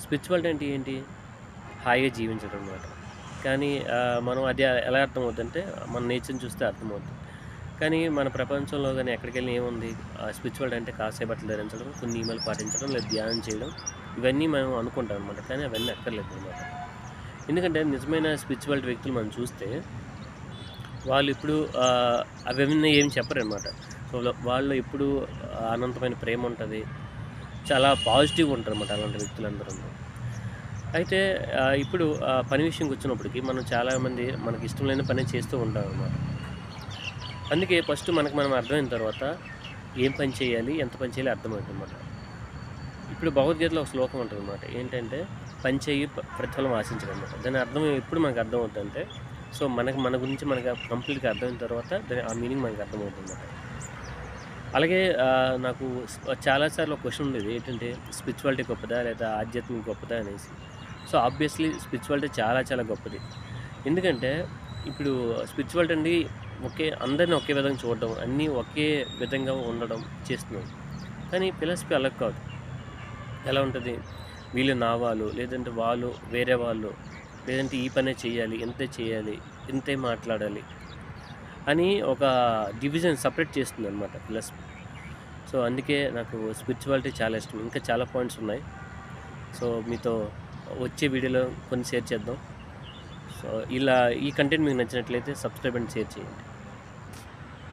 Spirituality అంటే ఏంటి? హాయిగా జీవించడం అనమాట. కానీ మనం అది ఎలా అర్థమవుద్దంటే, మన నేచర్‌ని చూస్తే అర్థమవుద్ది. కానీ మన ప్రపంచంలో గాని ఎక్కడికెళ్ళినా ఏముంది? స్పిరిచువాలిటీ అంటే కాషాయ బట్టలు ధరించడం, కొన్ని నియమాలు పాటించడం, లేదా ధ్యానం చేయడం, ఇవన్నీ మనం అనుకుంటాం అనమాట. కానీ అవన్నీ అక్కర్లేదనమాట. ఎందుకంటే నిజమైన స్పిరిచువాలిటీ వ్యక్తులు మనం చూస్తే, వాళ్ళిప్పుడు అవన్నీ ఏమి చెప్పరనమాట. సో, వాళ్ళు ఎప్పుడూ అనంతమైన ప్రేముంటది. చాలా పాజిటివ్‌గా ఉంటారనమాట అలాంటి వ్యక్తులందరూను. అయితే ఇప్పుడు పని విషయంకొచ్చినప్పటికి మనం చాలామంది మనకిష్టం లేని పనే చేస్తూ ఉంటామనమాట. అందుకే ఫస్ట్ మనకు మనం అర్థమైన తర్వాత ఏం పని చేయాలి? ఎంత పని చేయాలి? అర్థమవుతుందన్నమాట. ఇప్పుడు భగవద్గీతలో ఒక శ్లోకం ఉంటదనమాట. ఏంటంటే "పని చెయ్యి ప్రతిఫలం ఆశించకనమాట." దాని అర్థం ఎప్పుడు మనకు అర్థమవుద్దంటే, సో, మనకు మన గురించి మనకు కంప్లీట్‌గా అర్థమైన తర్వాత ఆ మీనింగ్ మనకు అర్థమవుతుందన్నమాట. అలాగే నాకు చాలా సార్లు ఒక క్వెషన్ ఉండేది. ఏంటంటే స్పిరిచువాలిటీ గొప్పదా? లేదా ఆధ్యాత్మికత గొప్పదా? అనేసి. సో, ఆబ్వియస్‌లీ స్పిరిచువాలిటీ చాలా చాలా గొప్పది. ఎందుకంటే ఇప్పుడు స్పిరిచువాలిటీ అండి అందరిని ఒకే విధంగా చూడడం, అన్నీ ఒకే విధంగా ఉండడం చేస్తున్నాం. కానీ ఫిలాసఫీ అలా కాదు. ఎలా ఉంటది? వీళ్ళు నా వాళ్ళు, లేదంటే వాళ్ళు వేరే వాళ్ళు, లేదంటే ఈ పనే చేయాలి, ఇంతే చేయాలి, ఇంతే మాట్లాడాలి అని ఒక డివిజన్ సెపరేట్ చేస్తుందనమాట ఫిలాసఫీ. సో, అందుకే నాకు స్పిరిచువాలిటీ చాలా ఇష్టం. ఇంకా చాలా పాయింట్స్ ఉన్నాయి. సో, మీతో వచ్చే వీడియోలో కొన్ని షేర్ చేద్దాం. సో, ఇలా ఈ కంటెంట్ మీకు నచ్చినట్లయితే సబ్స్క్రైబ్ అండ్ షేర్ చేయండి.